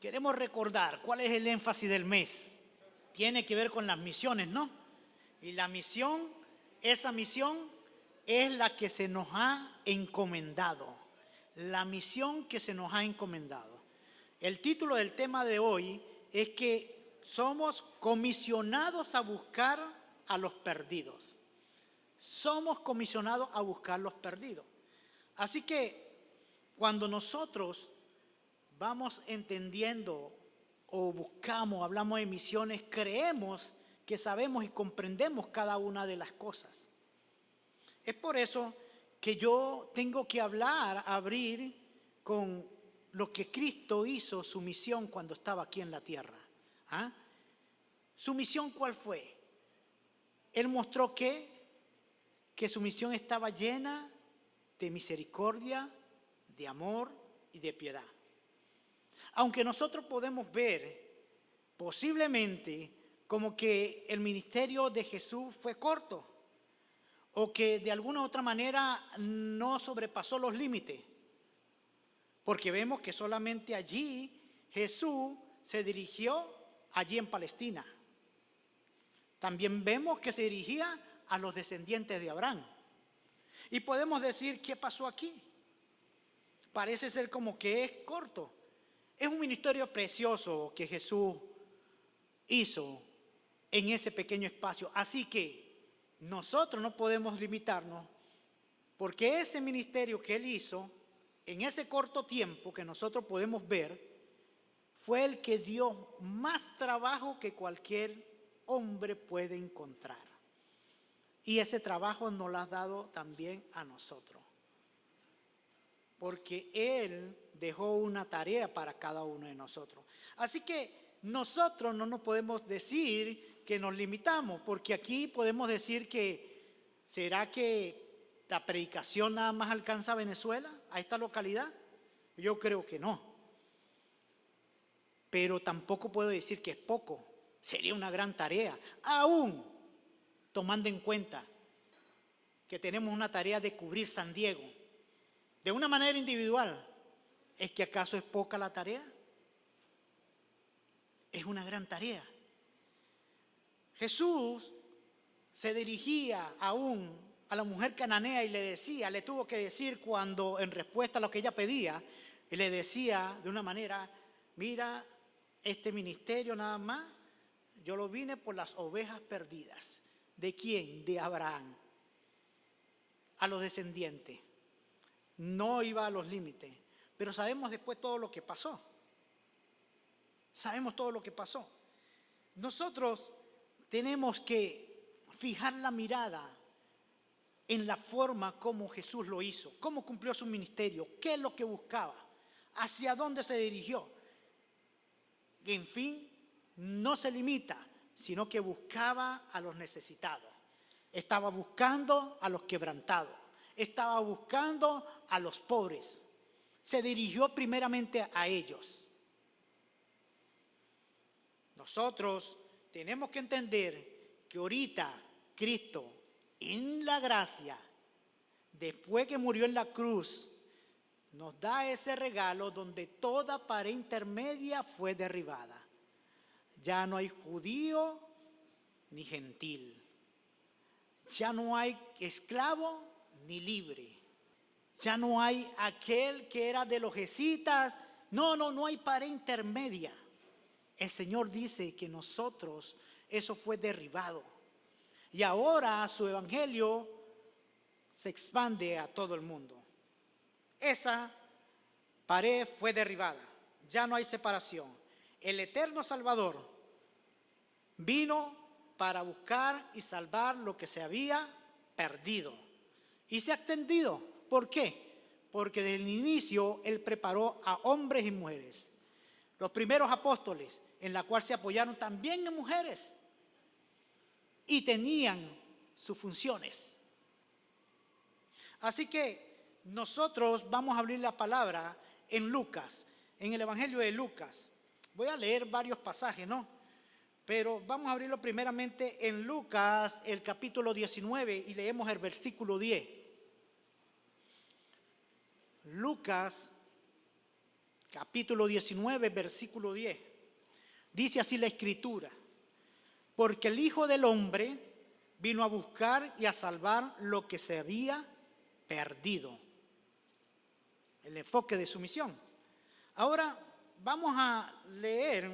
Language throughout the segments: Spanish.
queremos recordar cuál es el énfasis del mes. Tiene que ver con las misiones, ¿no? Y la misión, esa misión es la que se nos ha encomendado. La misión que se nos ha encomendado. El título del tema de hoy es que somos comisionados a buscar a los perdidos. Somos comisionados a buscar los perdidos. Así que cuando nosotros vamos entendiendo o buscamos, hablamos de misiones, creemos que sabemos y comprendemos cada una de las cosas. Es por eso que yo tengo que abrir con lo que Cristo hizo, su misión cuando estaba aquí en la tierra. ¿Ah? ¿Su misión cuál fue? Él mostró que su misión estaba llena de misericordia, de amor y de piedad. Aunque nosotros podemos ver posiblemente como que el ministerio de Jesús fue corto o que de alguna u otra manera no sobrepasó los límites, porque vemos que solamente allí Jesús se dirigió allí en Palestina. También vemos que se dirigía a los descendientes de Abraham. Y podemos decir, ¿qué pasó aquí? Parece ser como que es corto. Es un ministerio precioso que Jesús hizo en ese pequeño espacio. Así que nosotros no podemos limitarnos, porque ese ministerio que Él hizo en ese corto tiempo que nosotros podemos ver, fue el que dio más trabajo que cualquier hombre puede encontrar. Y ese trabajo nos lo ha dado también a nosotros. Porque Él dejó una tarea para cada uno de nosotros. Así que nosotros no nos podemos decir que nos limitamos, porque aquí podemos decir que, ¿será que la predicación nada más alcanza a Venezuela, a esta localidad? Yo creo que no. Pero tampoco puedo decir que es poco. Sería una gran tarea, aún tomando en cuenta que tenemos una tarea de cubrir San Diego de una manera individual. ¿Es que acaso es poca la tarea? Es una gran tarea. Jesús se dirigía aún a la mujer cananea y le decía, le tuvo que decir cuando en respuesta a lo que ella pedía, y le decía de una manera, mira, este ministerio nada más, yo lo vine por las ovejas perdidas. ¿De quién? De Abraham. A los descendientes. No iba a los límites. Pero sabemos después todo lo que pasó. Sabemos todo lo que pasó. Nosotros tenemos que fijar la mirada en la forma como Jesús lo hizo, cómo cumplió su ministerio, qué es lo que buscaba, hacia dónde se dirigió. Y en fin, no se limita, sino que buscaba a los necesitados. Estaba buscando a los quebrantados. Estaba buscando a los pobres. Se dirigió primeramente a ellos. Nosotros tenemos que entender que ahorita Cristo, en la gracia, después que murió en la cruz, nos da ese regalo donde toda pared intermedia fue derribada. Ya no hay judío ni gentil. Ya no hay esclavo ni libre. Ya no hay aquel que era de los escitas. No hay pared intermedia. El Señor dice que nosotros, eso fue derribado. Y ahora su evangelio se expande a todo el mundo. Esa pared fue derribada. Ya no hay separación. El eterno Salvador vino para buscar y salvar lo que se había perdido. Y se ha extendido. ¿Por qué? Porque desde el inicio Él preparó a hombres y mujeres. Los primeros apóstoles, en la cual se apoyaron también en mujeres. Y tenían sus funciones. Así que nosotros vamos a abrir la palabra en Lucas, en el Evangelio de Lucas. Voy a leer varios pasajes, ¿no? Pero vamos a abrirlo primeramente en Lucas, el capítulo 19, y leemos el versículo 10. Lucas, capítulo 19, versículo 10. Dice así la Escritura: porque el Hijo del Hombre vino a buscar y a salvar lo que se había perdido. El enfoque de su misión. Ahora vamos a leer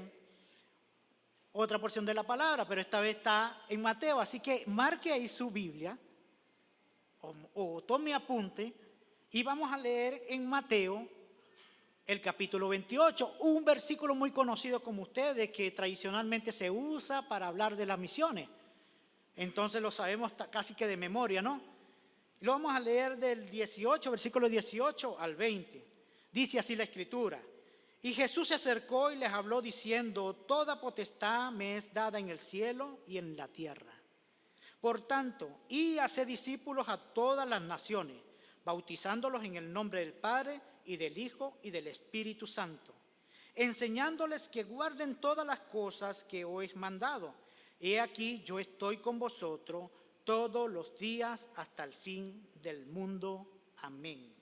otra porción de la palabra, pero esta vez está en Mateo, así que marque ahí su Biblia o tome apunte y vamos a leer en Mateo el capítulo 28, un versículo muy conocido como ustedes, que tradicionalmente se usa para hablar de las misiones. Entonces lo sabemos casi que de memoria, ¿no? Lo vamos a leer del 18, versículo 18 al 20. Dice así la Escritura: y Jesús se acercó y les habló diciendo: toda potestad me es dada en el cielo y en la tierra. Por tanto, id y haced discípulos a todas las naciones, bautizándolos en el nombre del Padre y del Hijo y del Espíritu Santo, enseñándoles que guarden todas las cosas que os he mandado. He aquí, yo estoy con vosotros todos los días hasta el fin del mundo. Amén.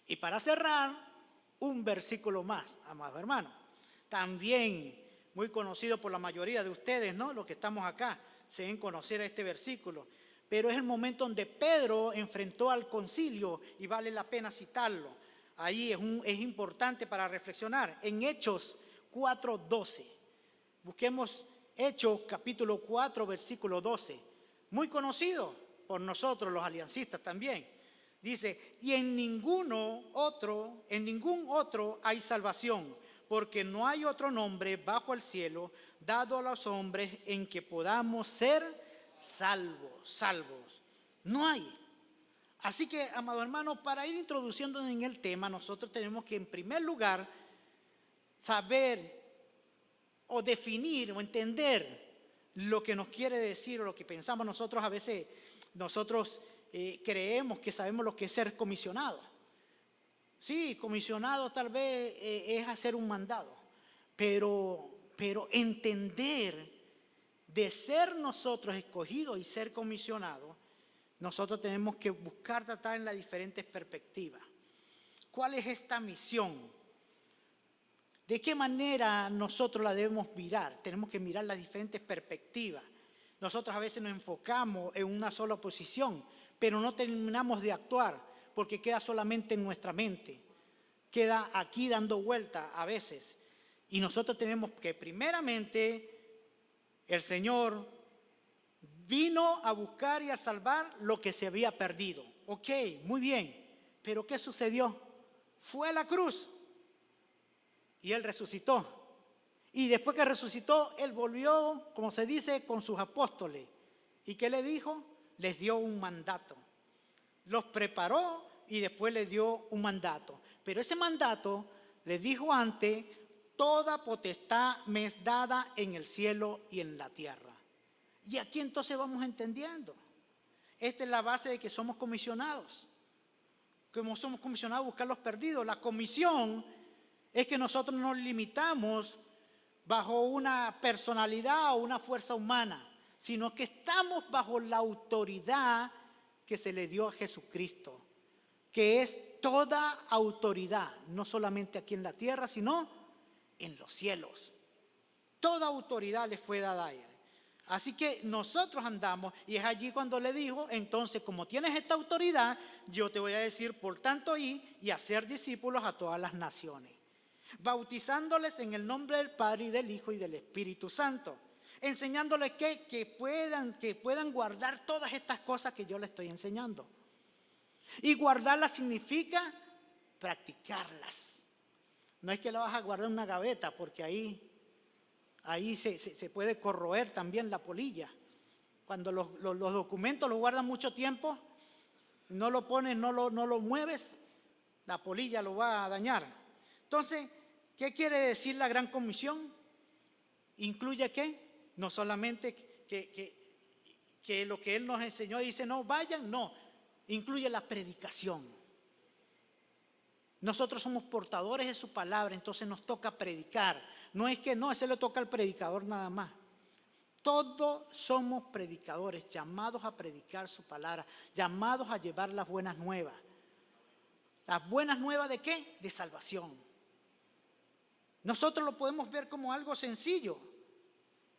Y para cerrar, un versículo más, amado hermano, también muy conocido por la mayoría de ustedes, ¿no? Los que estamos acá se deben conocer este versículo, pero es el momento donde Pedro enfrentó al concilio y vale la pena citarlo. Ahí es importante para reflexionar. En Hechos 4:12, busquemos Hechos capítulo 4, versículo 12, muy conocido por nosotros los aliancistas también. Dice: y en ningún otro hay salvación, porque no hay otro nombre bajo el cielo dado a los hombres en que podamos ser salvos. No hay. Así que, amado hermano, para ir introduciéndonos en el tema, nosotros tenemos que, en primer lugar, saber o definir o entender lo que nos quiere decir o lo que pensamos nosotros. A veces nosotros creemos que sabemos lo que es ser comisionado. Sí, comisionado tal vez es hacer un mandado, pero entender de ser nosotros escogidos y ser comisionados, nosotros tenemos que buscar tratar en las diferentes perspectivas. ¿Cuál es esta misión? ¿De qué manera nosotros la debemos mirar? Tenemos que mirar las diferentes perspectivas. Nosotros a veces nos enfocamos en una sola posición, pero no terminamos de actuar porque queda solamente en nuestra mente. Queda aquí dando vuelta a veces. Y nosotros tenemos que, primeramente, el Señor vino a buscar y a salvar lo que se había perdido. Ok, muy bien. Pero ¿qué sucedió? Fue a la cruz y Él resucitó. Y después que resucitó, Él volvió, como se dice, con sus apóstoles. ¿Y qué le dijo? Les dio un mandato. Los preparó y después les dio un mandato. Pero ese mandato les dijo antes: toda potestad me es dada en el cielo y en la tierra. Y aquí entonces vamos entendiendo. Esta es la base de que somos comisionados. Como somos comisionados a buscar los perdidos. La comisión es que nosotros nos limitamos bajo una personalidad o una fuerza humana, sino que estamos bajo la autoridad que se le dio a Jesucristo, que es toda autoridad, no solamente aquí en la tierra, sino en los cielos. Toda autoridad le fue dada a Él. Así que nosotros andamos, y es allí cuando le dijo: entonces, como tienes esta autoridad, yo te voy a decir, por tanto, id y hacer discípulos a todas las naciones, bautizándoles en el nombre del Padre y del Hijo y del Espíritu Santo, enseñándoles que puedan guardar todas estas cosas que yo les estoy enseñando. Y guardarlas significa practicarlas. No es que la vas a guardar en una gaveta, porque ahí se puede corroer también la polilla. Cuando los documentos los guardan mucho tiempo, no lo pones, no lo mueves, la polilla lo va a dañar. Entonces, ¿qué quiere decir la gran comisión? ¿Incluye qué? No solamente que lo que Él nos enseñó, dice no vayan, no, incluye la predicación. Nosotros somos portadores de su palabra, entonces nos toca predicar. No es que no, ese le toca al predicador nada más. Todos somos predicadores, llamados a predicar su palabra, llamados a llevar las buenas nuevas. ¿Las buenas nuevas de qué? De salvación. Nosotros lo podemos ver como algo sencillo,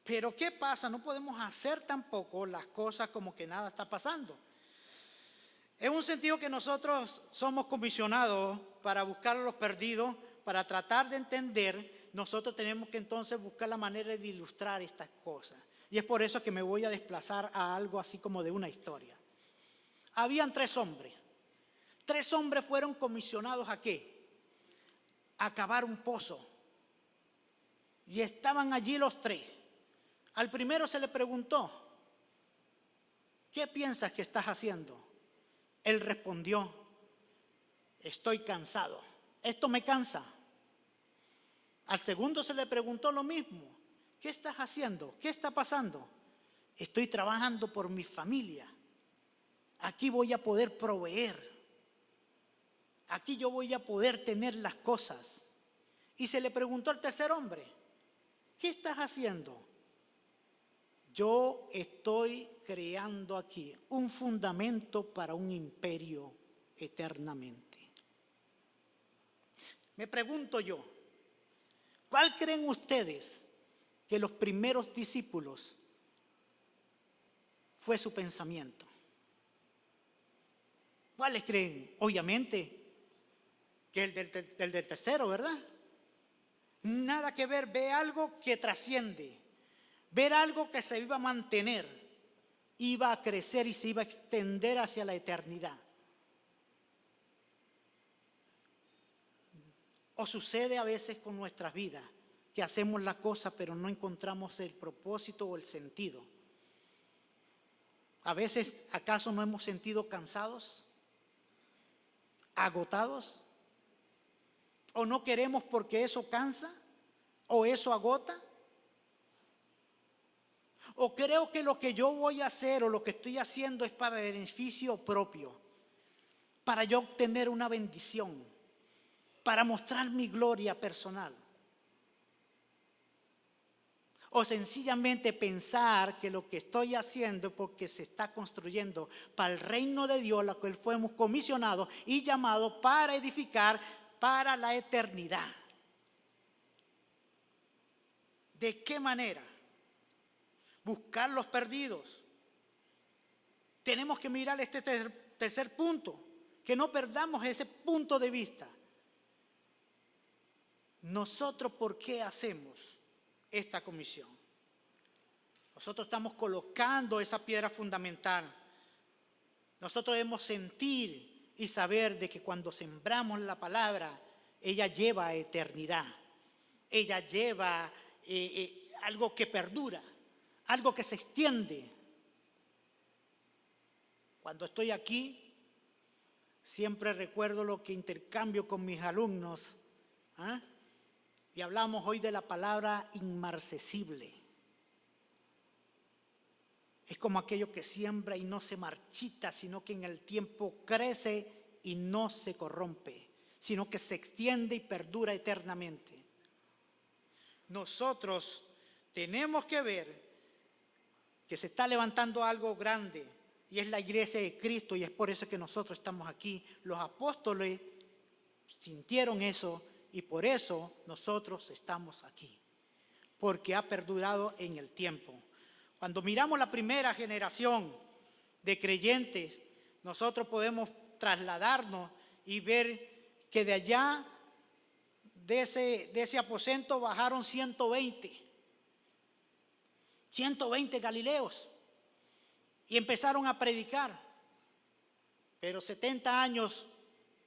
pero ¿qué pasa? No podemos hacer tampoco las cosas como que nada está pasando. En un sentido que nosotros somos comisionados para buscar a los perdidos, para tratar de entender, nosotros tenemos que entonces buscar la manera de ilustrar estas cosas. Y es por eso que me voy a desplazar a algo así como de una historia. Habían 3 hombres. 3 hombres fueron comisionados ¿a qué? A cavar un pozo. Y estaban allí los 3. Al primero se le preguntó, ¿qué piensas que estás haciendo? Él respondió, estoy cansado, esto me cansa. Al segundo se le preguntó lo mismo, ¿qué estás haciendo? ¿Qué está pasando? Estoy trabajando por mi familia, aquí voy a poder proveer, aquí yo voy a poder tener las cosas. Y se le preguntó al tercer hombre, ¿qué estás haciendo? Yo estoy creando aquí un fundamento para un imperio eternamente. Me pregunto yo, ¿cuál creen ustedes que los primeros discípulos fue su pensamiento? ¿Cuáles creen? Obviamente que el del tercero, ¿verdad? Nada que ver, ve algo que trasciende. Ver algo que se iba a mantener, iba a crecer y se iba a extender hacia la eternidad. O sucede a veces con nuestras vidas, que hacemos la cosa pero no encontramos el propósito o el sentido. A veces, ¿acaso no hemos sentido cansados? ¿Agotados? ¿O no queremos porque eso cansa? ¿O eso agota? ¿O creo que lo que yo voy a hacer o lo que estoy haciendo es para beneficio propio? Para yo obtener una bendición, para mostrar mi gloria personal. O sencillamente pensar que lo que estoy haciendo es porque se está construyendo para el reino de Dios, la cual fuimos comisionados y llamados para edificar para la eternidad. ¿De qué manera? Buscar los perdidos. Tenemos que mirar este tercer punto, que no perdamos ese punto de vista. Nosotros, ¿por qué hacemos esta comisión? Nosotros estamos colocando esa piedra fundamental. Nosotros debemos sentir y saber de que cuando sembramos la palabra, ella lleva a eternidad. Ella lleva algo que perdura, algo que se extiende. Cuando estoy aquí, siempre recuerdo lo que intercambio con mis alumnos. Y hablamos hoy de la palabra inmarcesible. Es como aquello que siembra y no se marchita, sino que en el tiempo crece y no se corrompe, sino que se extiende y perdura eternamente. Nosotros tenemos que ver que se está levantando algo grande y es la iglesia de Cristo, y es por eso que nosotros estamos aquí. Los apóstoles sintieron eso y por eso nosotros estamos aquí, porque ha perdurado en el tiempo. Cuando miramos la primera generación de creyentes, nosotros podemos trasladarnos y ver que de allá, de ese aposento, bajaron 120 Galileos y empezaron a predicar. Pero 70 años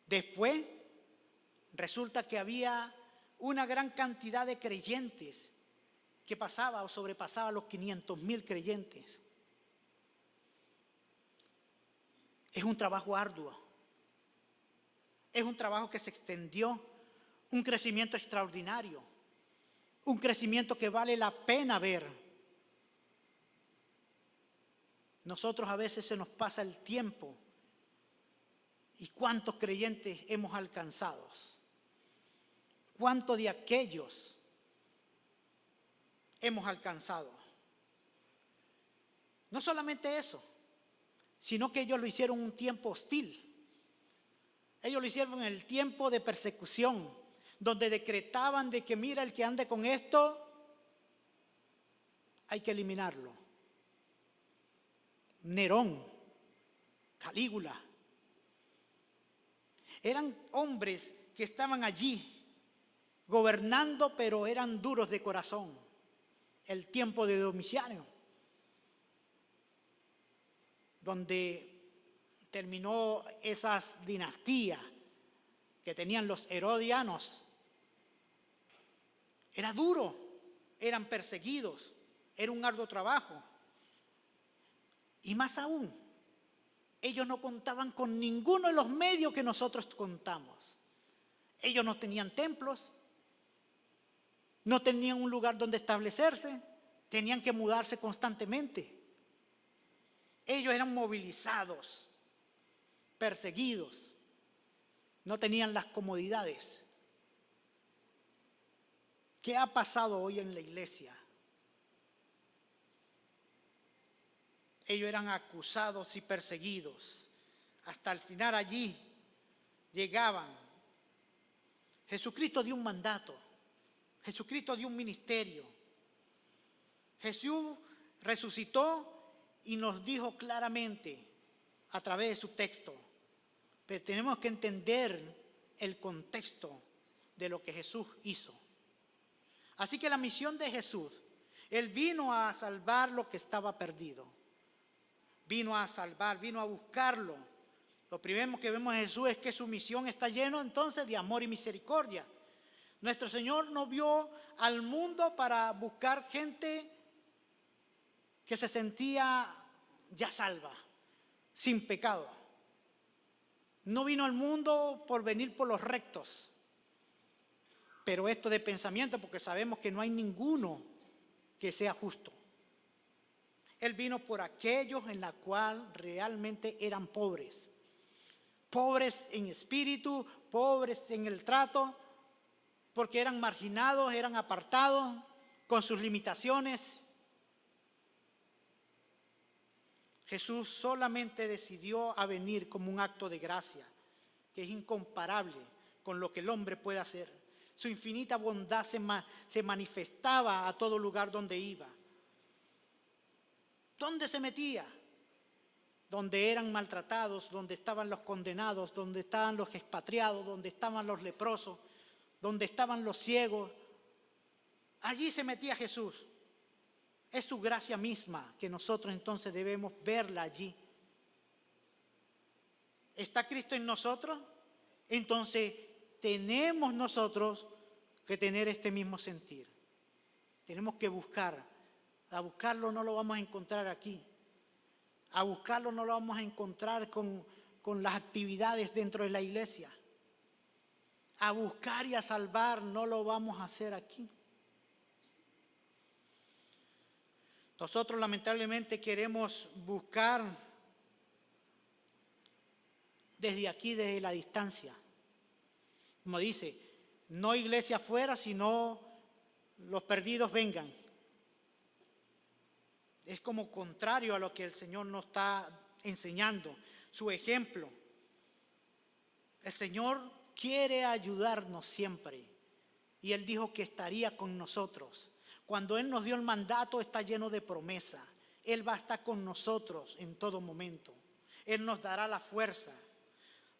después, resulta que había una gran cantidad de creyentes que pasaba o sobrepasaba los 500,000 creyentes. Es un trabajo arduo. Es un trabajo que se extendió, un crecimiento extraordinario, un crecimiento que vale la pena ver. Nosotros a veces se nos pasa el tiempo y cuántos creyentes hemos alcanzado. ¿Cuántos de aquellos hemos alcanzado? No solamente eso, sino que ellos lo hicieron en un tiempo hostil. Ellos lo hicieron en el tiempo de persecución, donde decretaban de que mira, el que ande con esto, hay que eliminarlo. Nerón, Calígula, eran hombres que estaban allí gobernando, pero eran duros de corazón. El tiempo de Domiciano, donde terminó esas dinastías que tenían los herodianos. Era duro, eran perseguidos, era un arduo trabajo. Y más aún, ellos no contaban con ninguno de los medios que nosotros contamos. Ellos no tenían templos, no tenían un lugar donde establecerse, tenían que mudarse constantemente. Ellos eran movilizados, perseguidos, no tenían las comodidades. ¿Qué ha pasado hoy en la iglesia? Ellos eran acusados y perseguidos. Hasta el final allí llegaban. Jesucristo dio un mandato. Jesucristo dio un ministerio. Jesús resucitó y nos dijo claramente a través de su texto. Pero tenemos que entender el contexto de lo que Jesús hizo. Así que la misión de Jesús, Él vino a salvar lo que estaba perdido. Vino a salvar, vino a buscarlo. Lo primero que vemos en Jesús es que su misión está llena entonces de amor y misericordia. Nuestro Señor no vio al mundo para buscar gente que se sentía ya salva, sin pecado. No vino al mundo por venir por los rectos, pero esto de pensamiento, porque sabemos que no hay ninguno que sea justo. Él vino por aquellos en la cual realmente eran pobres. Pobres en espíritu, pobres en el trato, porque eran marginados, eran apartados, con sus limitaciones. Jesús solamente decidió a venir como un acto de gracia, que es incomparable con lo que el hombre puede hacer. Su infinita bondad se manifestaba a todo lugar donde iba. ¿Dónde se metía? Donde eran maltratados, donde estaban los condenados, donde estaban los expatriados, donde estaban los leprosos, donde estaban los ciegos. Allí se metía Jesús. Es su gracia misma que nosotros entonces debemos verla allí. ¿Está Cristo en nosotros? Entonces tenemos nosotros que tener este mismo sentir. Tenemos que buscar. A buscarlo no lo vamos a encontrar aquí. A buscarlo no lo vamos a encontrar con las actividades dentro de la iglesia. A buscar y a salvar no lo vamos a hacer aquí. Nosotros lamentablemente queremos buscar desde aquí, desde la distancia. Como dice, no iglesia afuera, sino los perdidos vengan. Es como contrario a lo que el Señor nos está enseñando, su ejemplo. El Señor quiere ayudarnos siempre y Él dijo que estaría con nosotros. Cuando Él nos dio el mandato está lleno de promesa. Él va a estar con nosotros en todo momento. Él nos dará la fuerza.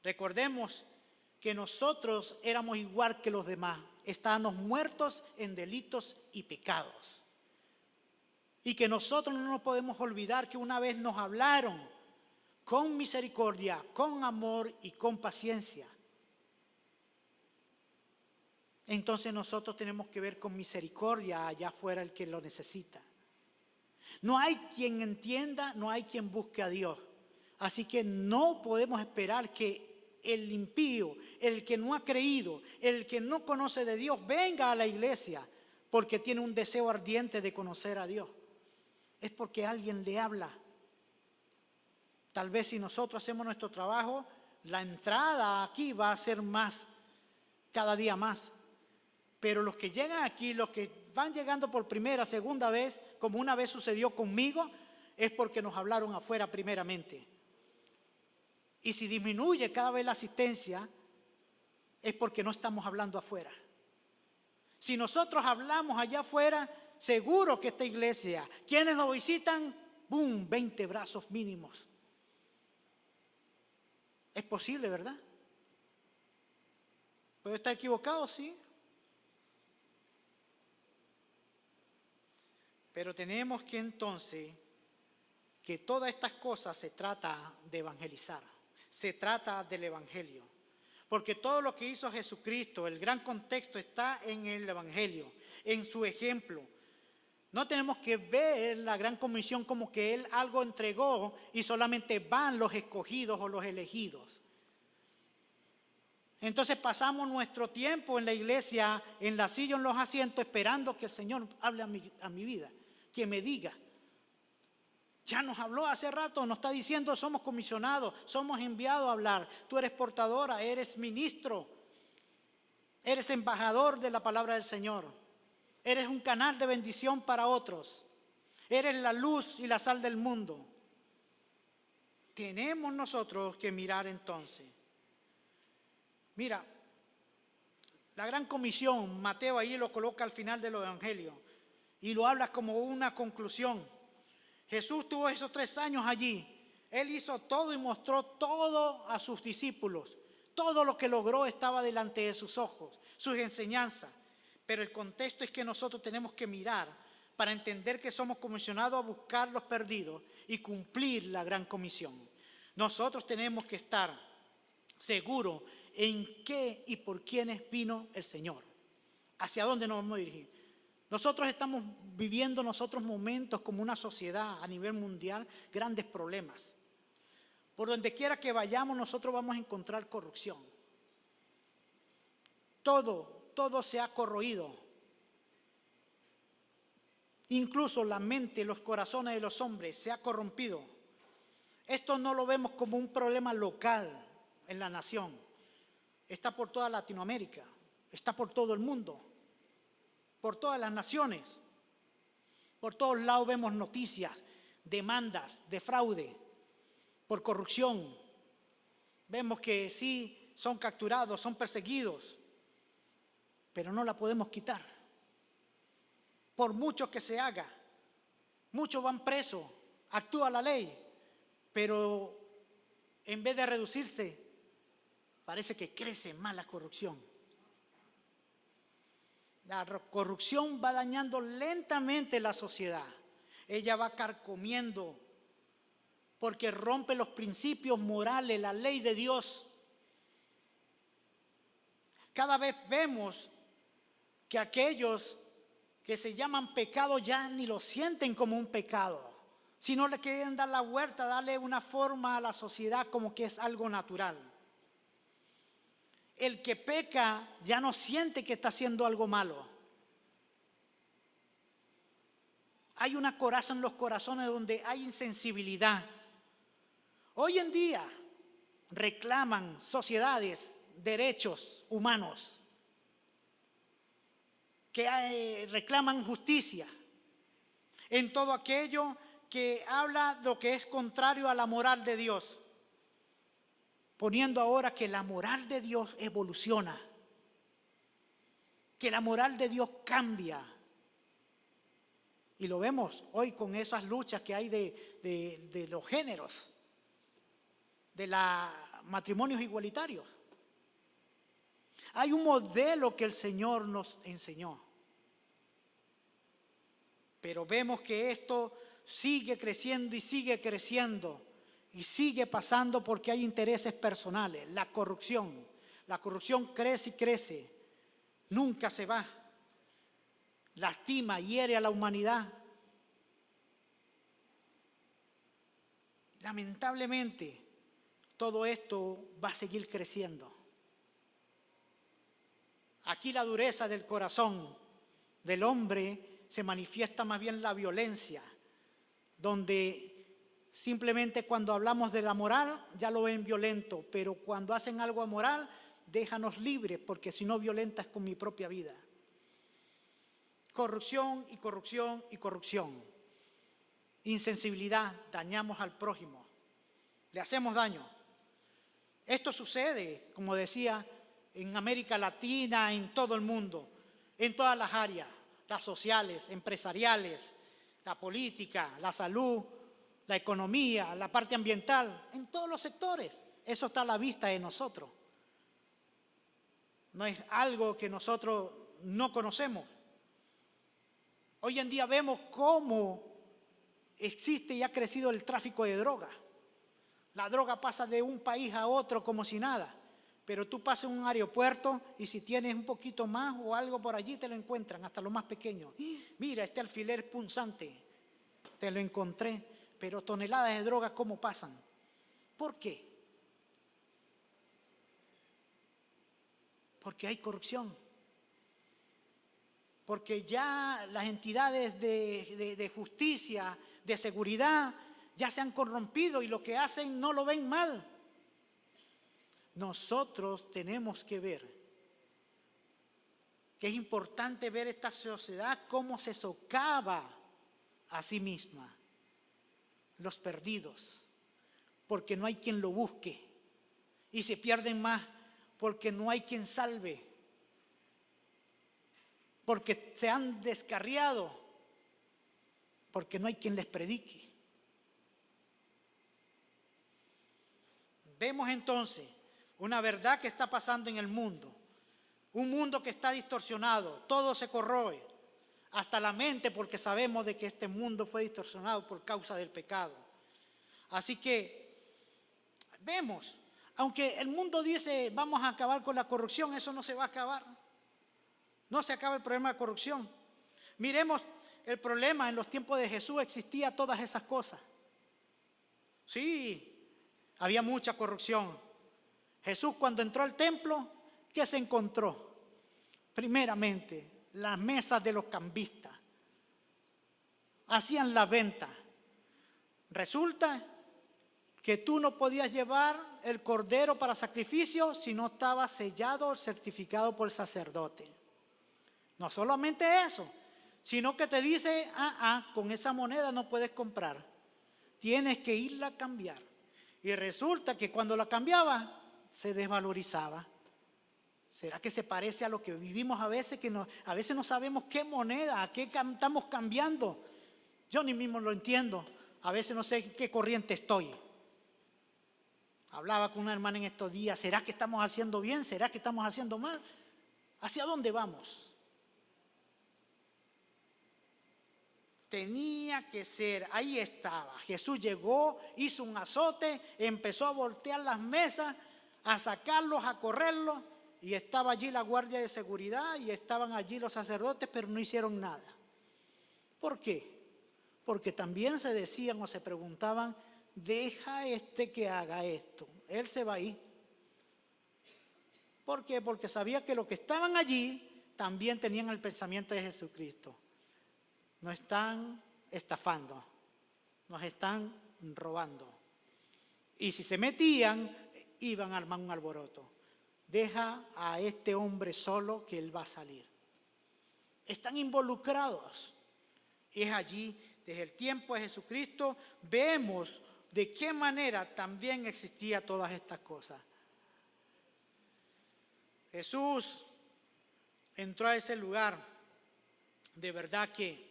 Recordemos que nosotros éramos igual que los demás. Estábamos muertos en delitos y pecados. Y que nosotros no nos podemos olvidar que una vez nos hablaron con misericordia, con amor y con paciencia. Entonces nosotros tenemos que ver con misericordia allá afuera el que lo necesita. No hay quien entienda, no hay quien busque a Dios. Así que no podemos esperar que el impío, el que no ha creído, el que no conoce de Dios, venga a la iglesia porque tiene un deseo ardiente de conocer a Dios. Es porque alguien le habla. Tal vez si nosotros hacemos nuestro trabajo, la entrada aquí va a ser más, cada día más. Pero los que llegan aquí, los que van llegando por primera, segunda vez, como una vez sucedió conmigo, es porque nos hablaron afuera primeramente. Y si disminuye cada vez la asistencia, es porque no estamos hablando afuera. Si nosotros hablamos allá afuera, seguro que esta iglesia, quienes nos visitan, ¡boom!, 20 brazos mínimos. Es posible, ¿verdad? ¿Puedo estar equivocado? Sí. Pero tenemos que entonces, que todas estas cosas se trata de evangelizar. Se trata del evangelio. Porque todo lo que hizo Jesucristo, el gran contexto está en el evangelio, en su ejemplo. No tenemos que ver la gran comisión como que Él algo entregó y solamente van los escogidos o los elegidos. Entonces pasamos nuestro tiempo en la iglesia, en la silla, en los asientos, esperando que el Señor hable a mi vida, que me diga. Ya nos habló hace rato, nos está diciendo somos comisionados, somos enviados a hablar. Tú eres portadora, eres ministro, eres embajador de la palabra del Señor. Eres un canal de bendición para otros. Eres la luz y la sal del mundo. Tenemos nosotros que mirar entonces. Mira, la gran comisión, Mateo ahí lo coloca al final del evangelio y lo habla como una conclusión. Jesús tuvo esos 3 años allí. Él hizo todo y mostró todo a sus discípulos. Todo lo que logró estaba delante de sus ojos, sus enseñanzas. Pero el contexto es que nosotros tenemos que mirar para entender que somos comisionados a buscar los perdidos y cumplir la gran comisión. Nosotros tenemos que estar seguros en qué y por quiénes vino el Señor. ¿Hacia dónde nos vamos a dirigir? Nosotros estamos viviendo momentos como una sociedad a nivel mundial, grandes problemas. Por donde quiera que vayamos, nosotros vamos a encontrar corrupción. Todo se ha corroído. Incluso la mente, los corazones de los hombres se ha corrompido. Esto no lo vemos como un problema local en la nación. Está por toda Latinoamérica, está por todo el mundo, por todas las naciones. Por todos lados vemos noticias, demandas de fraude, por corrupción. Vemos que sí son capturados, son perseguidos, pero no la podemos quitar. Por mucho que se haga, muchos van presos, actúa la ley, pero en vez de reducirse, parece que crece más la corrupción. La corrupción va dañando lentamente la sociedad. Ella va carcomiendo porque rompe los principios morales, la ley de Dios. Cada vez vemos que aquellos que se llaman pecado ya ni lo sienten como un pecado, sino le quieren dar la vuelta, darle una forma a la sociedad como que es algo natural. El que peca ya no siente que está haciendo algo malo. Hay una coraza en los corazones donde hay insensibilidad. Hoy en día reclaman sociedades derechos humanos, que reclaman justicia en todo aquello que habla de lo que es contrario a la moral de Dios, poniendo ahora que la moral de Dios evoluciona, que la moral de Dios cambia. Y lo vemos hoy con esas luchas que hay de los géneros, de los matrimonios igualitarios. Hay un modelo que el Señor nos enseñó. Pero vemos que esto sigue creciendo y sigue creciendo. Y sigue pasando porque hay intereses personales. La corrupción crece y crece. Nunca se va. Lastima, hiere a la humanidad. Lamentablemente, todo esto va a seguir creciendo. Aquí la dureza del corazón del hombre se manifiesta más bien la violencia, donde simplemente cuando hablamos de la moral ya lo ven violento, pero cuando hacen algo amoral, déjanos libres, porque si no violentas con mi propia vida. Corrupción y corrupción y corrupción. Insensibilidad, dañamos al prójimo, le hacemos daño. Esto sucede, como decía, en América Latina, en todo el mundo. en todas las áreas, las sociales, empresariales, la política, la salud, la economía, la parte ambiental, en todos los sectores. Eso está a la vista de nosotros. No es algo que nosotros no conocemos. Hoy en día vemos cómo existe y ha crecido el tráfico de droga. La droga pasa de un país a otro como si nada. Pero tú pasas en un aeropuerto y si tienes un poquito más o algo por allí te lo encuentran, hasta lo más pequeño. Mira, este alfiler punzante, te lo encontré, pero toneladas de droga, ¿cómo pasan? ¿Por qué? Porque hay corrupción. Porque ya las entidades de justicia, de seguridad, ya se han corrompido y lo que hacen no lo ven mal. Nosotros tenemos que ver que es importante ver esta sociedad cómo se socava a sí misma. Los perdidos, porque no hay quien lo busque. Y se pierden más porque no hay quien salve. Porque se han descarriado, porque no hay quien les predique. Vemos entonces una verdad que está pasando en el mundo, un mundo que está distorsionado, todo se corroe, hasta la mente, porque sabemos de que este mundo fue distorsionado por causa del pecado. Así que vemos, aunque el mundo dice vamos a acabar con la corrupción, eso no se va a acabar. No se acaba el problema de corrupción. Miremos el problema, en los tiempos de Jesús existía todas esas cosas. Sí, había mucha corrupción. Jesús cuando entró al templo, ¿qué se encontró? Primeramente, las mesas de los cambistas. Hacían la venta. Resulta que tú no podías llevar el cordero para sacrificio si no estaba sellado o certificado por el sacerdote. No solamente eso, sino que te dice, con esa moneda no puedes comprar. Tienes que irla a cambiar. Y resulta que cuando la cambiaba, se desvalorizaba. ¿Será que se parece a lo que vivimos a veces? A veces no sabemos qué moneda, a qué estamos cambiando. Yo ni mismo lo entiendo. A veces no sé en qué corriente estoy. Hablaba con una hermana en estos días. ¿Será que estamos haciendo bien? ¿Será que estamos haciendo mal? ¿Hacia dónde vamos? Tenía que ser, ahí estaba. Jesús llegó, hizo un azote, empezó a voltear las mesas, a sacarlos, a correrlos, y estaba allí la guardia de seguridad y estaban allí los sacerdotes, pero no hicieron nada. ¿Por qué? Porque también se decían o se preguntaban, deja que haga esto, él se va a ir. ¿Por qué? Porque sabía que los que estaban allí también tenían el pensamiento de Jesucristo. Nos están estafando, nos están robando. Y si se metían, iban a armar un alboroto. Deja a este hombre solo que él va a salir. Están involucrados. Es allí, desde el tiempo de Jesucristo, vemos de qué manera también existían todas estas cosas. Jesús entró a ese lugar, de verdad que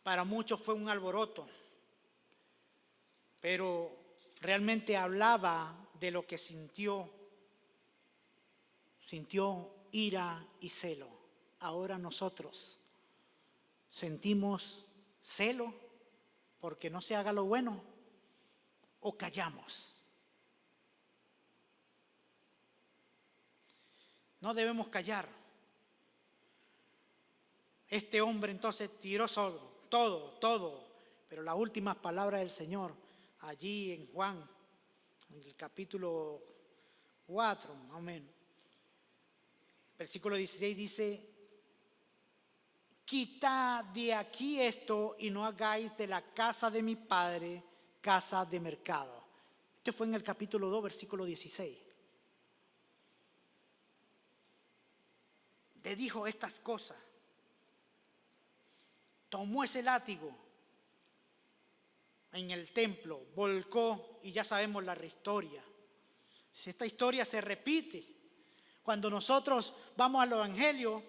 para muchos fue un alboroto, pero realmente hablaba de lo que sintió ira y celo. Ahora nosotros sentimos celo porque no se haga lo bueno o callamos. No debemos callar. Este hombre entonces tiró todo, pero las últimas palabras del Señor, allí en Juan, en el capítulo 4, más o menos, versículo 16 dice, quitad de aquí esto y no hagáis de la casa de mi padre casa de mercado. Este fue en el capítulo 2, versículo 16. Le dijo estas cosas. Tomó ese látigo en el templo, volcó y ya sabemos la historia. Si esta historia se repite, Cuando nosotros vamos al Evangelio,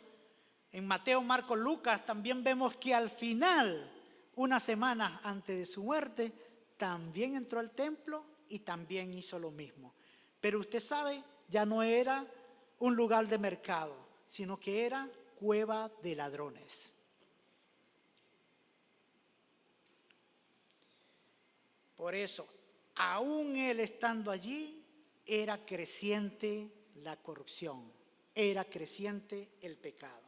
en Mateo, Marcos, Lucas, también vemos que al final, unas semanas antes de su muerte, también entró al templo y también hizo lo mismo. Pero usted sabe, ya no era un lugar de mercado, sino que era cueva de ladrones. Por eso, aún él estando allí, era creciente la corrupción, era creciente el pecado.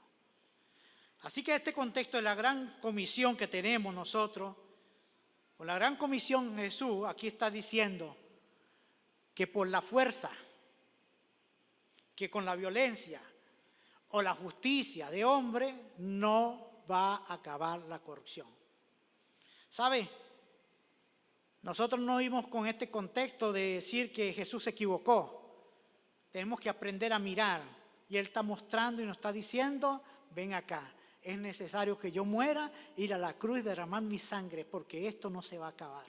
Así que este contexto de la gran comisión que tenemos nosotros, con la gran comisión Jesús aquí está diciendo que por la fuerza, que con la violencia o la justicia de hombre no va a acabar la corrupción. ¿Sabe? Nosotros no vimos con este contexto de decir que Jesús se equivocó. Tenemos que aprender a mirar. Y Él está mostrando y nos está diciendo, ven acá, es necesario que yo muera, ir a la cruz y derramar mi sangre, porque esto no se va a acabar.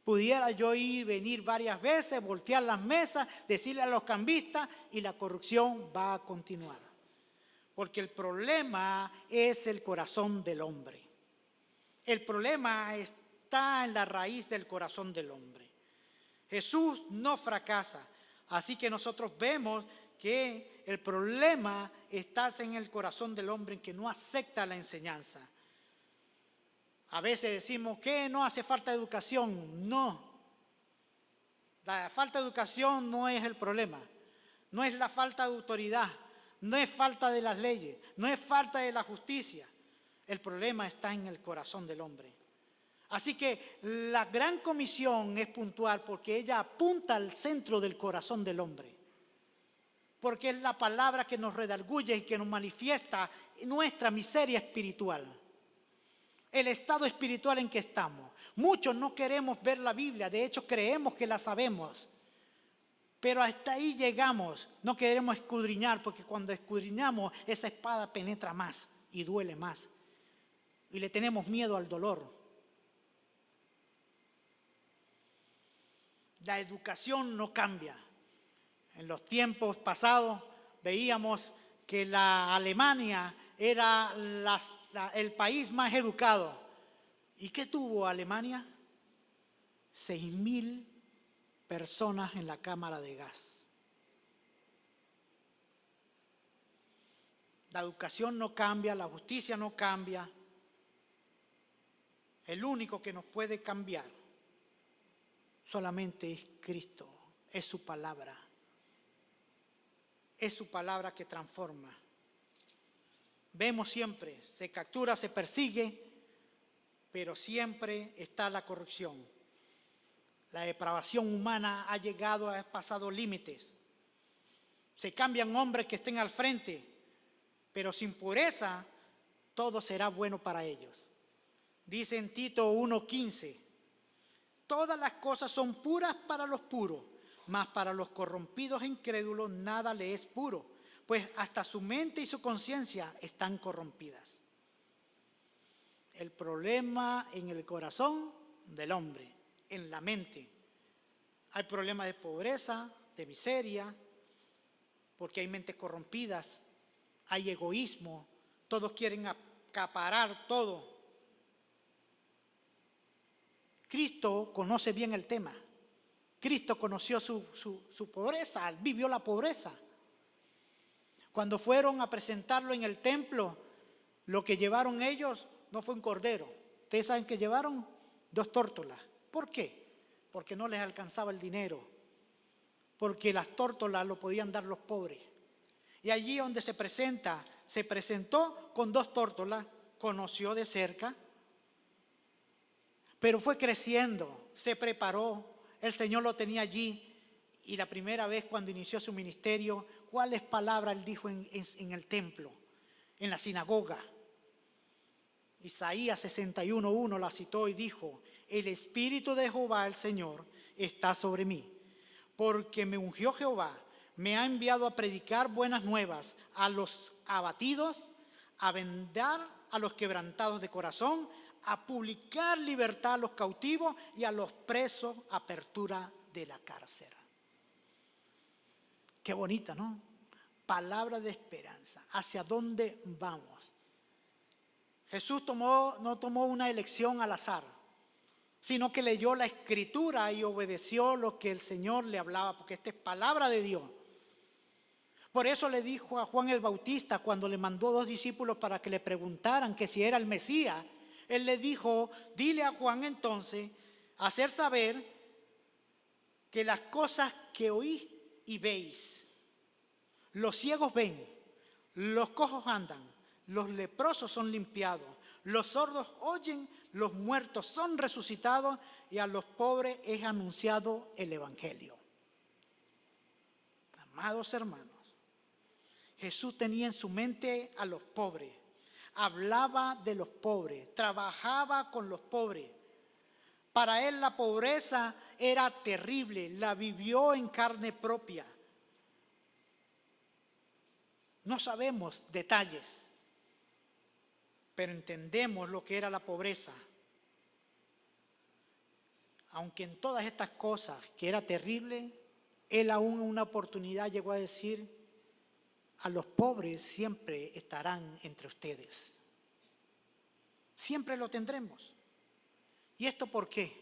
Pudiera yo ir y venir varias veces, voltear las mesas, decirle a los cambistas y la corrupción va a continuar. Porque el problema es el corazón del hombre. El problema está en la raíz del corazón del hombre. Jesús no fracasa. Así que nosotros vemos que el problema está en el corazón del hombre, en que no acepta la enseñanza. A veces decimos que no hace falta educación. No. La falta de educación no es el problema. No es la falta de autoridad. No es falta de las leyes. No es falta de la justicia. El problema está en el corazón del hombre. Así que la gran comisión es puntual porque ella apunta al centro del corazón del hombre. Porque es la palabra que nos redarguye y que nos manifiesta nuestra miseria espiritual. El estado espiritual en que estamos. Muchos no queremos ver la Biblia, de hecho creemos que la sabemos. Pero hasta ahí llegamos, no queremos escudriñar, porque cuando escudriñamos esa espada penetra más y duele más. Y le tenemos miedo al dolor. La educación no cambia. En los tiempos pasados veíamos que la Alemania era el país más educado. ¿Y qué tuvo Alemania? 6.000 personas en la cámara de gas. La educación no cambia, la justicia no cambia. El único que nos puede cambiar solamente es Cristo, es su palabra. Es su palabra que transforma. Vemos siempre, se captura, se persigue, pero siempre está la corrupción. La depravación humana ha llegado, ha pasado límites. Se cambian hombres que estén al frente, pero sin pureza todo será bueno para ellos. Dice en Tito 1:15, todas las cosas son puras para los puros, mas para los corrompidos e incrédulos nada le es puro, pues hasta su mente y su conciencia están corrompidas. El problema en el corazón del hombre, en la mente. Hay problemas de pobreza, de miseria, porque hay mentes corrompidas, hay egoísmo, todos quieren acaparar todo. Cristo conoce bien el tema. Cristo conoció su pobreza, vivió la pobreza. Cuando fueron a presentarlo en el templo, lo que llevaron ellos no fue un cordero. Ustedes saben que llevaron 2 tórtolas. ¿Por qué? Porque no les alcanzaba el dinero. Porque las tórtolas lo podían dar los pobres. Y allí donde se presentó con 2 tórtolas, conoció de cerca, pero fue creciendo, se preparó, el Señor lo tenía allí. Y la primera vez cuando inició su ministerio, ¿cuáles palabras él dijo en el templo, en la sinagoga? Isaías 61:1 la citó y dijo, el Espíritu de Jehová el Señor está sobre mí, porque me ungió Jehová, me ha enviado a predicar buenas nuevas a los abatidos, a vendar a los quebrantados de corazón, a publicar libertad a los cautivos y a los presos apertura de la cárcel. Qué bonita, ¿no? palabra de esperanza. ¿Hacia dónde vamos? Jesús no tomó una elección al azar, sino que leyó la Escritura y obedeció lo que el Señor le hablaba, porque esta es palabra de Dios. Por eso le dijo a Juan el Bautista, cuando le mandó 2 discípulos para que le preguntaran que si era el Mesías, él le dijo: dile a Juan entonces, hacer saber que las cosas que oís y veis, los ciegos ven, los cojos andan, los leprosos son limpiados, los sordos oyen, los muertos son resucitados y a los pobres es anunciado el Evangelio. Amados hermanos, Jesús tenía en su mente a los pobres, hablaba de los pobres, trabajaba con los pobres. Para él la pobreza era terrible, la vivió en carne propia. No sabemos detalles, pero entendemos lo que era la pobreza. Aunque en todas estas cosas que era terrible, él aún en una oportunidad llegó a decir: a los pobres siempre estarán entre ustedes. Siempre lo tendremos. ¿Y esto por qué?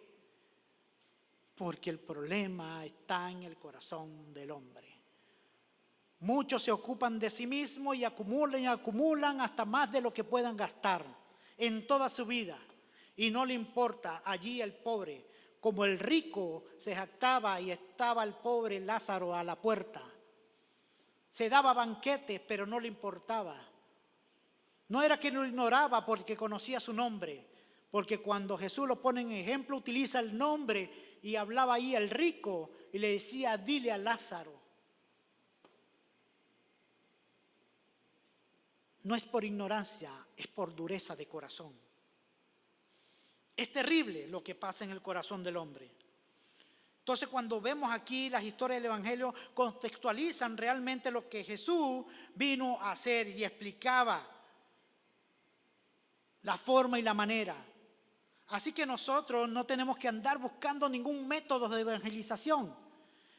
Porque el problema está en el corazón del hombre. Muchos se ocupan de sí mismos y acumulan hasta más de lo que puedan gastar en toda su vida. Y no le importa allí el pobre, como el rico se jactaba y estaba el pobre Lázaro a la puerta. Se daba banquetes, pero no le importaba. No era que lo ignoraba porque conocía su nombre, porque cuando Jesús lo pone en ejemplo, utiliza el nombre y hablaba ahí el rico y le decía: dile a Lázaro. No es por ignorancia, es por dureza de corazón. Es terrible lo que pasa en el corazón del hombre. Entonces, cuando vemos aquí las historias del Evangelio, contextualizan realmente lo que Jesús vino a hacer y explicaba la forma y la manera. Así que nosotros no tenemos que andar buscando ningún método de evangelización.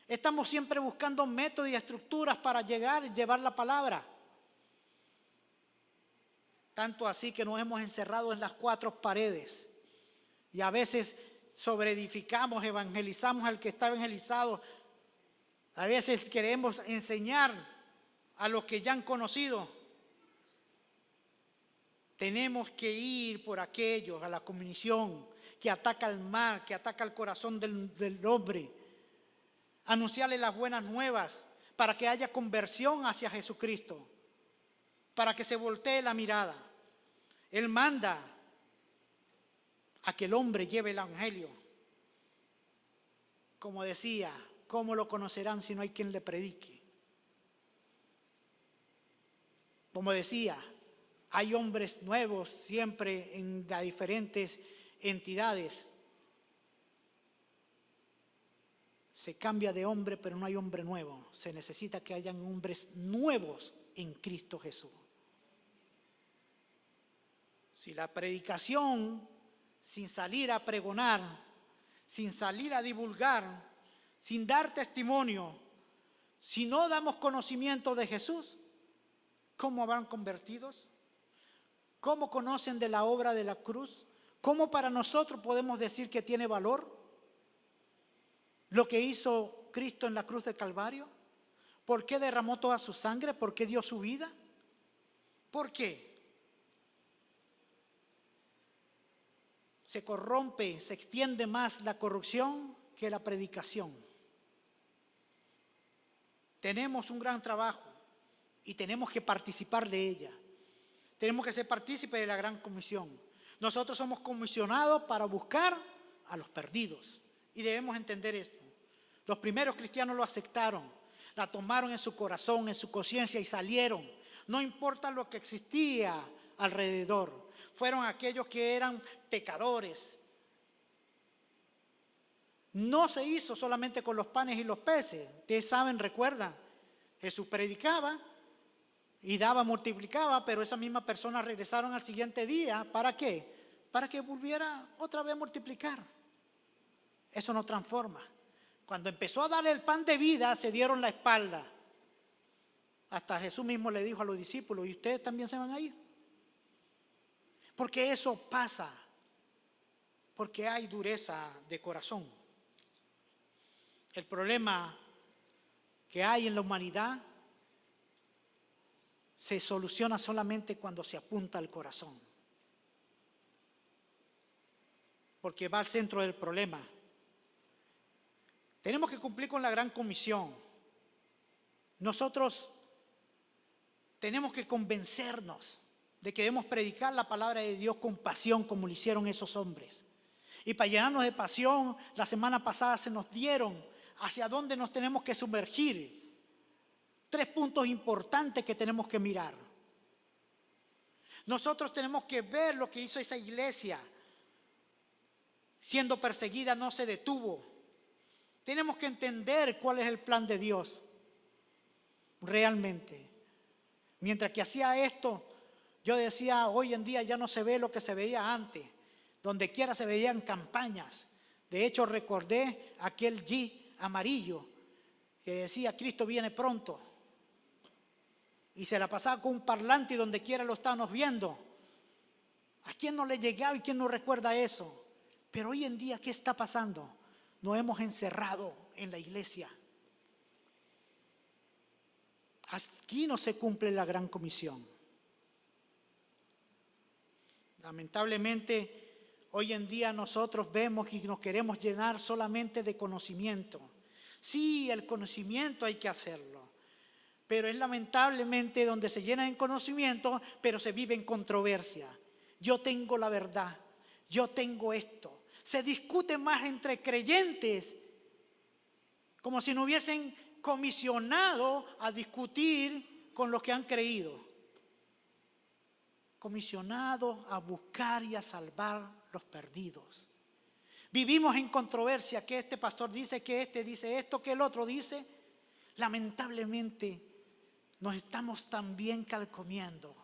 Estamos siempre buscando métodos y estructuras para llegar y llevar la palabra. Tanto así que nos hemos encerrado en las 4 paredes y a veces sobreedificamos, evangelizamos al que está evangelizado. A veces queremos enseñar a los que ya han conocido. Tenemos que ir por aquellos, a la comisión que ataca al mal, que ataca el corazón del hombre. Anunciarle las buenas nuevas para que haya conversión hacia Jesucristo, para que se voltee la mirada. Él manda a que el hombre lleve el evangelio. Como decía, ¿cómo lo conocerán si no hay quien le predique? Como decía, hay hombres nuevos siempre en las diferentes entidades. Se cambia de hombre, pero no hay hombre nuevo. Se necesita que hayan hombres nuevos en Cristo Jesús. Si la predicación, sin salir a pregonar, sin salir a divulgar, sin dar testimonio, si no damos conocimiento de Jesús, ¿cómo habrán convertidos? ¿Cómo conocen de la obra de la cruz? ¿Cómo para nosotros podemos decir que tiene valor lo que hizo Cristo en la cruz de Calvario? ¿Por qué derramó toda su sangre? ¿Por qué dio su vida? ¿Por qué? Se corrompe, se extiende más la corrupción que la predicación. Tenemos un gran trabajo y tenemos que participar de ella. Tenemos que ser partícipes de la gran comisión. Nosotros somos comisionados para buscar a los perdidos y debemos entender esto. Los primeros cristianos lo aceptaron, la tomaron en su corazón, en su conciencia y salieron. No importa lo que existía alrededor. Fueron aquellos que eran pecadores. No se hizo solamente con los panes y los peces. Ustedes saben, recuerdan, Jesús predicaba y daba, multiplicaba, pero esas mismas personas regresaron al siguiente día. ¿Para qué? Para que volviera otra vez a multiplicar. Eso no transforma. Cuando empezó a darle el pan de vida, se dieron la espalda. Hasta Jesús mismo le dijo a los discípulos, ¿y ustedes también se van a ir? Porque eso pasa, porque hay dureza de corazón. El problema que hay en la humanidad se soluciona solamente cuando se apunta al corazón, porque va al centro del problema. Tenemos que cumplir con la gran comisión. Nosotros tenemos que convencernos de que debemos predicar la palabra de Dios con pasión, como lo hicieron esos hombres. Y para llenarnos de pasión, la semana pasada se nos dieron hacia dónde nos tenemos que sumergir. 3 puntos importantes que tenemos que mirar. Nosotros tenemos que ver lo que hizo esa iglesia. Siendo perseguida, no se detuvo. Tenemos que entender cuál es el plan de Dios realmente. Mientras que hacía esto, yo decía, hoy en día ya no se ve lo que se veía antes. Donde quiera se veían campañas. De hecho, recordé aquel G amarillo que decía, Cristo viene pronto. Y se la pasaba con un parlante y donde quiera lo estábamos viendo. ¿A quién no le llegaba y quién no recuerda eso? Pero hoy en día, ¿qué está pasando? Nos hemos encerrado en la iglesia. Aquí no se cumple la gran comisión. Lamentablemente, hoy en día nosotros vemos y nos queremos llenar solamente de conocimiento. Sí, el conocimiento hay que hacerlo, pero es lamentablemente donde se llena en conocimiento, pero se vive en controversia. Yo tengo la verdad, yo tengo esto. Se discute más entre creyentes, como si no hubiesen comisionado a discutir con los que han creído. Comisionado a buscar y a salvar los perdidos. Vivimos en controversia, que este pastor dice, que este dice esto, que el otro dice. Lamentablemente nos estamos también calcomiendo,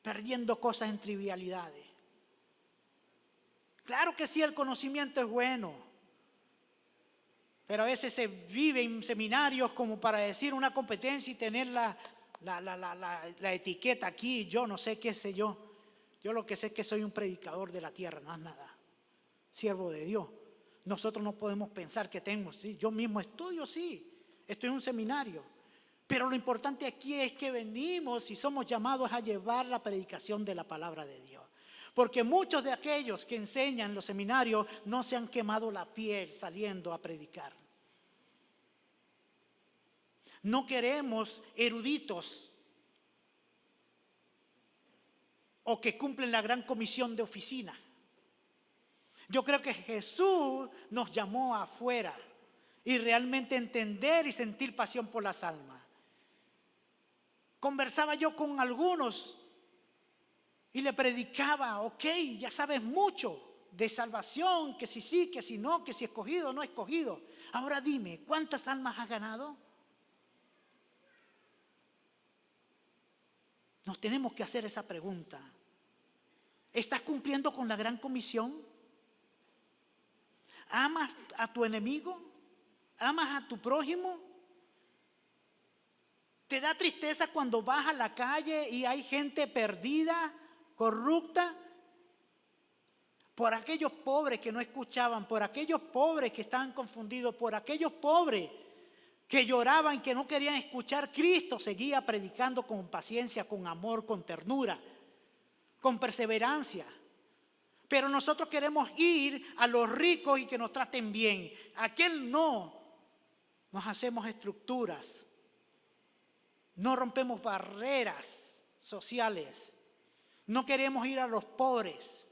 perdiendo cosas en trivialidades. Claro que sí, el conocimiento es bueno, pero a veces se vive en seminarios como para decir una competencia y tener la etiqueta aquí, yo no sé qué sé yo. Yo lo que sé es que soy un predicador de la tierra, no es nada. Siervo de Dios. Nosotros no podemos pensar que tenemos, sí, yo mismo estudio, sí, estoy en un seminario. Pero lo importante aquí es que venimos y somos llamados a llevar la predicación de la palabra de Dios. Porque muchos de aquellos que enseñan los seminarios no se han quemado la piel saliendo a predicar. No queremos eruditos o que cumplen la gran comisión de oficina. Yo creo que Jesús nos llamó afuera y realmente entender y sentir pasión por las almas. Conversaba yo con algunos y le predicaba, ok, ya sabes mucho de salvación, que si sí, que si no, que si escogido o no escogido. Ahora dime, ¿cuántas almas has ganado? Nos tenemos que hacer esa pregunta. ¿Estás cumpliendo con la gran comisión? ¿Amas a tu enemigo? ¿Amas a tu prójimo? ¿Te da tristeza cuando vas a la calle y hay gente perdida, corrupta? Por aquellos pobres que no escuchaban, por aquellos pobres que estaban confundidos, por aquellos pobres que lloraban, que no querían escuchar. Cristo seguía predicando con paciencia, con amor, con ternura, con perseverancia. Pero nosotros queremos ir a los ricos y que nos traten bien. Aquel no. Nos hacemos estructuras. No rompemos barreras sociales. No queremos ir a los pobres.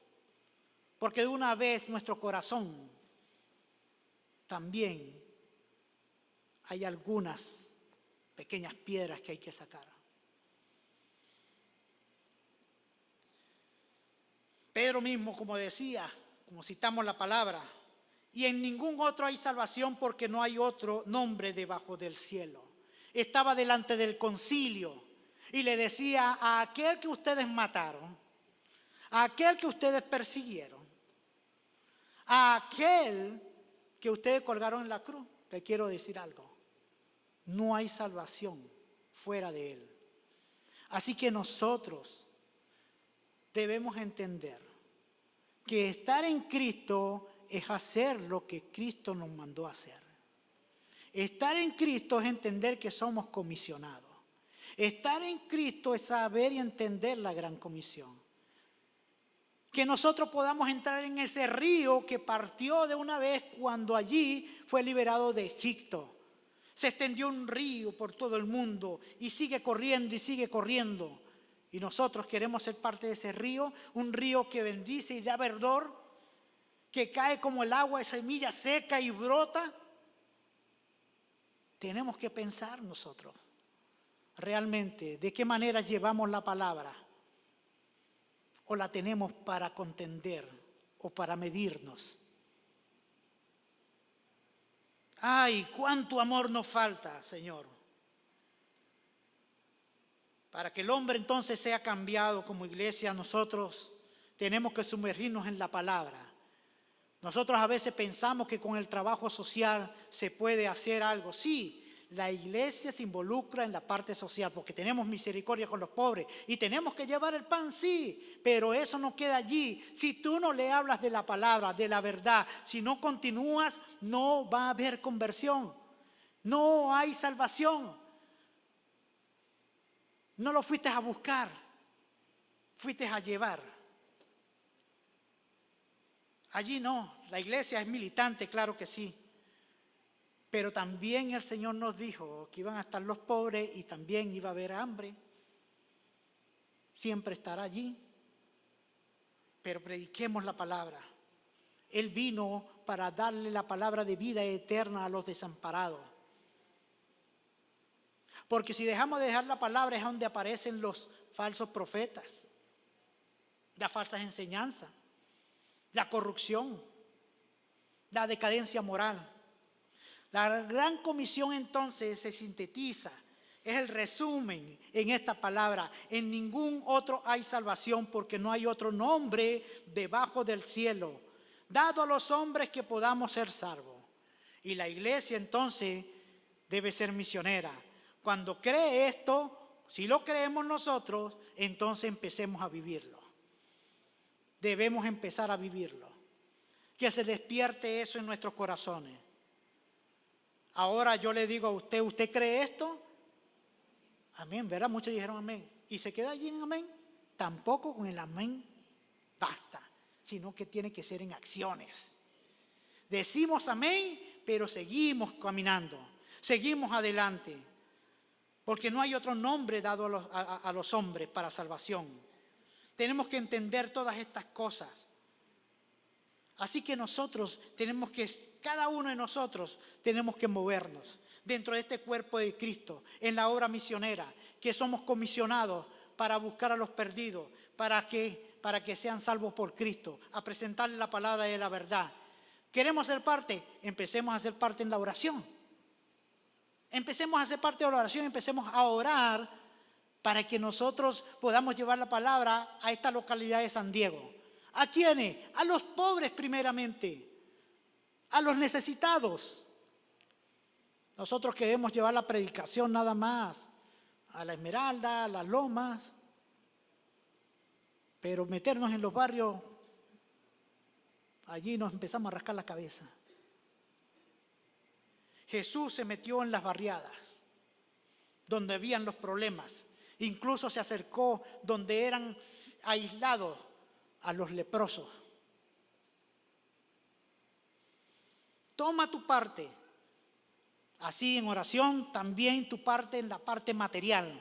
Porque de una vez nuestro corazón también hay algunas pequeñas piedras que hay que sacar. Pedro mismo, como decía, como citamos la palabra, y en ningún otro hay salvación porque no hay otro nombre debajo del cielo. Estaba delante del concilio y le decía a aquel que ustedes mataron, a aquel que ustedes persiguieron, a aquel que ustedes colgaron en la cruz, te quiero decir algo. No hay salvación fuera de Él. Así que nosotros debemos entender que estar en Cristo es hacer lo que Cristo nos mandó a hacer. Estar en Cristo es entender que somos comisionados. Estar en Cristo es saber y entender la gran comisión. Que nosotros podamos entrar en ese río que partió de una vez cuando allí fue liberado de Egipto. Se extendió un río por todo el mundo y sigue corriendo y sigue corriendo. Y nosotros queremos ser parte de ese río, un río que bendice y da verdor, que cae como el agua de semilla seca y brota. Tenemos que pensar nosotros realmente de qué manera llevamos la palabra, o la tenemos para contender o para medirnos. Ay, cuánto amor nos falta, Señor, para que el hombre entonces sea cambiado. Como iglesia, nosotros tenemos que sumergirnos en la palabra. Nosotros a veces pensamos que con el trabajo social se puede hacer algo. Sí, la iglesia se involucra en la parte social porque tenemos misericordia con los pobres y tenemos que llevar el pan, sí, pero eso no queda allí. Si tú no le hablas de la palabra, de la verdad, si no continúas, no va a haber conversión, no hay salvación. No lo fuiste a buscar, fuiste a llevar. Allí no, la iglesia es militante, claro que sí. Pero también el Señor nos dijo que iban a estar los pobres y también iba a haber hambre. Siempre estará allí. Pero prediquemos la palabra. Él vino para darle la palabra de vida eterna a los desamparados. Porque si dejamos de dejar la palabra es donde aparecen los falsos profetas, las falsas enseñanzas, la corrupción, la decadencia moral. La gran comisión entonces se sintetiza, es el resumen en esta palabra. En ningún otro hay salvación porque no hay otro nombre debajo del cielo dado a los hombres que podamos ser salvos. Y la iglesia entonces debe ser misionera. Cuando cree esto, si lo creemos nosotros, entonces empecemos a vivirlo. Debemos empezar a vivirlo. Que se despierte eso en nuestros corazones. Ahora yo le digo a usted, ¿usted cree esto? Amén, ¿verdad? Muchos dijeron amén. ¿Y se queda allí en amén? Tampoco con el amén basta, sino que tiene que ser en acciones. Decimos amén, pero seguimos caminando, seguimos adelante, porque no hay otro nombre dado a los hombres para salvación. Tenemos que entender todas estas cosas. Así que nosotros tenemos que, cada uno de nosotros tenemos que movernos dentro de este cuerpo de Cristo, en la obra misionera, que somos comisionados para buscar a los perdidos, para que sean salvos por Cristo, a presentarles la palabra de la verdad. ¿Queremos ser parte? Empecemos a ser parte en la oración. Empecemos a ser parte de la oración, empecemos a orar para que nosotros podamos llevar la palabra a esta localidad de San Diego. ¿A quiénes? A los pobres primeramente, a los necesitados. Nosotros queremos llevar la predicación nada más a La Esmeralda, a Las Lomas, pero meternos en los barrios, allí nos empezamos a rascar la cabeza. Jesús se metió en las barriadas, donde habían los problemas. Incluso se acercó donde eran aislados a los leprosos. Toma tu parte, así en oración, también tu parte en la parte material,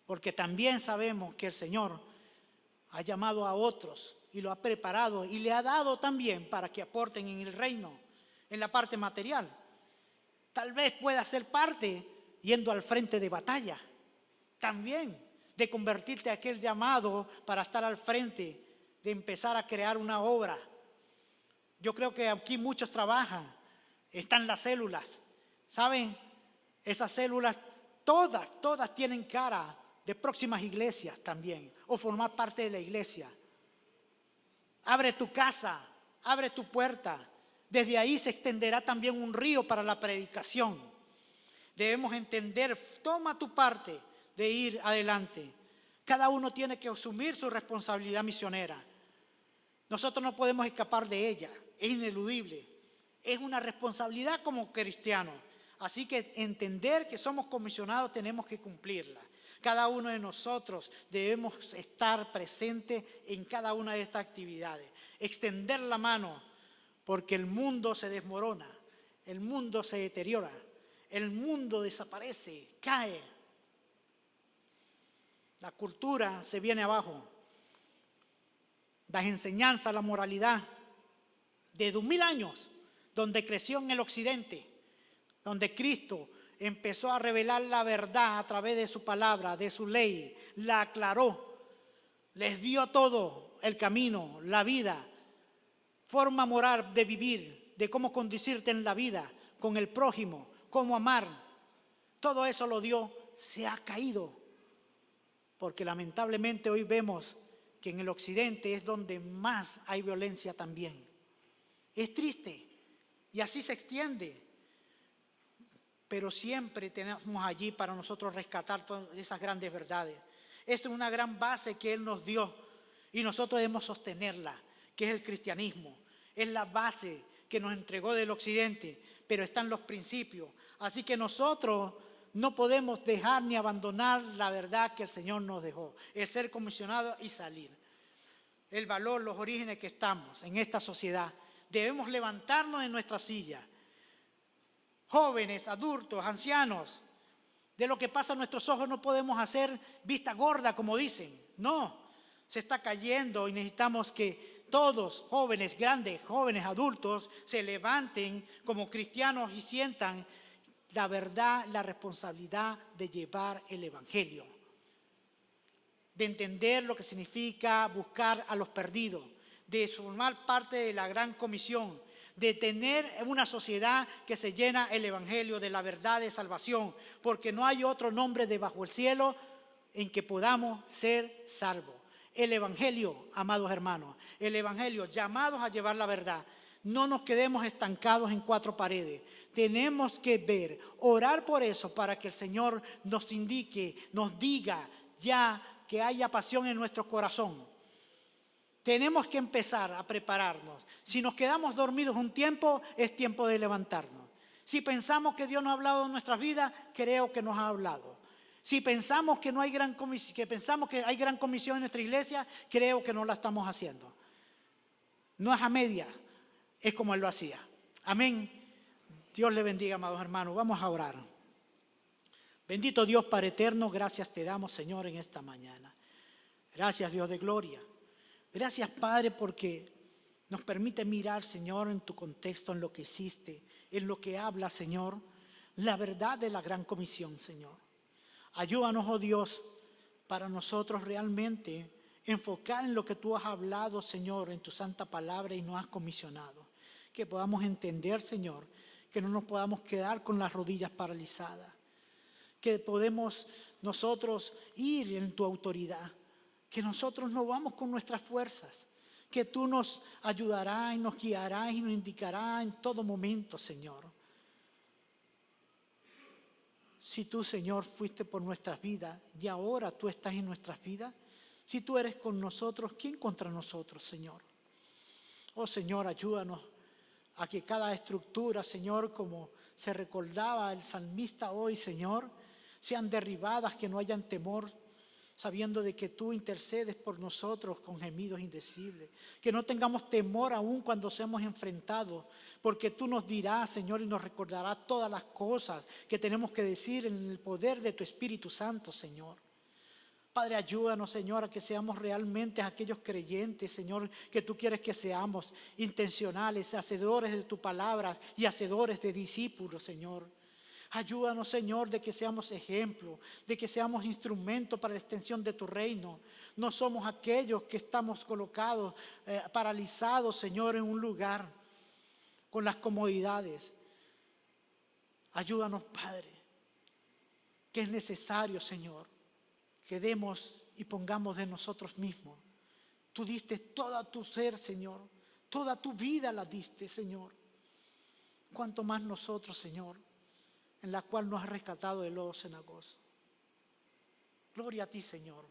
porque también sabemos que el Señor ha llamado a otros y lo ha preparado y le ha dado también para que aporten en el reino, en la parte material. Tal vez pueda ser parte yendo al frente de batalla, también de convertirte a aquel llamado para estar al frente, de empezar a crear una obra. Yo creo que aquí muchos trabajan, están las células, ¿saben? Esas células, todas tienen cara de próximas iglesias también, o formar parte de la iglesia. Abre tu casa, abre tu puerta. Desde ahí se extenderá también un río para la predicación. Debemos entender, toma tu parte, de ir adelante. Cada uno tiene que asumir su responsabilidad misionera. Nosotros no podemos escapar de ella, es ineludible. Es una responsabilidad como cristianos. Así que entender que somos comisionados tenemos que cumplirla. Cada uno de nosotros debemos estar presentes en cada una de estas actividades. Extender la mano, porque el mundo se desmorona, el mundo se deteriora, el mundo desaparece, cae. La cultura se viene abajo. Las enseñanzas, la moralidad de 2000 años, donde creció en el occidente, donde Cristo empezó a revelar la verdad a través de su palabra, de su ley, la aclaró, les dio todo el camino, la vida, forma moral de vivir, de cómo conducirte en la vida, con el prójimo, cómo amar. Todo eso lo dio, se ha caído, porque lamentablemente hoy vemos que en el occidente es donde más hay violencia también. Es triste y así se extiende. Pero siempre tenemos allí para nosotros rescatar todas esas grandes verdades. Esta es una gran base que Él nos dio y nosotros debemos sostenerla, que es el cristianismo. Es la base que nos entregó del occidente, pero están los principios. Así que nosotros no podemos dejar ni abandonar la verdad que el Señor nos dejó, el ser comisionado y salir. El valor, los orígenes que estamos en esta sociedad. Debemos levantarnos en nuestra silla. Jóvenes, adultos, ancianos, de lo que pasa a nuestros ojos no podemos hacer vista gorda, como dicen. No, se está cayendo y necesitamos que todos, jóvenes, grandes, jóvenes, adultos, se levanten como cristianos y sientan la verdad, la responsabilidad de llevar el evangelio, de entender lo que significa buscar a los perdidos, de formar parte de la gran comisión, de tener una sociedad que se llena el evangelio de la verdad de salvación, porque no hay otro nombre debajo del cielo en que podamos ser salvos. El evangelio, amados hermanos, el evangelio, llamados a llevar la verdad. No nos quedemos estancados en cuatro paredes. Tenemos que ver, orar por eso para que el Señor nos indique, nos diga ya que haya pasión en nuestro corazón. Tenemos que empezar a prepararnos. Si nos quedamos dormidos un tiempo, es tiempo de levantarnos. Si pensamos que Dios nos ha hablado en nuestras vidas, creo que nos ha hablado. Si pensamos que no hay gran comisión, que pensamos que hay gran comisión en nuestra iglesia, creo que no la estamos haciendo. No es a media, es como Él lo hacía. Amén. Dios le bendiga, amados hermanos. Vamos a orar. Bendito Dios Padre eterno, gracias te damos, Señor, en esta mañana. Gracias, Dios de gloria. Gracias, Padre, porque nos permite mirar, Señor, en tu contexto, en lo que hiciste, en lo que habla, Señor, la verdad de la gran comisión, Señor. Ayúdanos, oh Dios, para nosotros realmente enfocar en lo que tú has hablado, Señor, en tu santa palabra y nos has comisionado. Que podamos entender, Señor, que no nos podamos quedar con las rodillas paralizadas. Que podemos nosotros ir en tu autoridad. Que nosotros no vamos con nuestras fuerzas, que tú nos ayudarás y nos guiarás y nos indicarás en todo momento, Señor. Si tú, Señor, fuiste por nuestras vidas y ahora tú estás en nuestras vidas, si tú eres con nosotros, ¿quién contra nosotros, Señor? Oh, Señor, ayúdanos a que cada estructura, Señor, como se recordaba el salmista hoy, Señor, sean derribadas, que no hayan temor, sabiendo de que tú intercedes por nosotros con gemidos indecibles. Que no tengamos temor aún cuando seamos enfrentados, porque tú nos dirás, Señor, y nos recordarás todas las cosas que tenemos que decir en el poder de tu Espíritu Santo, Señor. Padre, ayúdanos, Señor, a que seamos realmente aquellos creyentes, Señor, que tú quieres que seamos, intencionales, hacedores de tu palabra y hacedores de discípulos, Señor. Ayúdanos, Señor, de que seamos ejemplo, de que seamos instrumento para la extensión de tu reino. No somos aquellos que estamos colocados, paralizados, Señor, en un lugar con las comodidades. Ayúdanos, Padre, que es necesario, Señor, que demos y pongamos de nosotros mismos. Tú diste todo tu ser, Señor, toda tu vida la diste, Señor. Cuanto más nosotros, Señor, en la cual nos has rescatado del lodo cenagoso. Gloria a ti, Señor.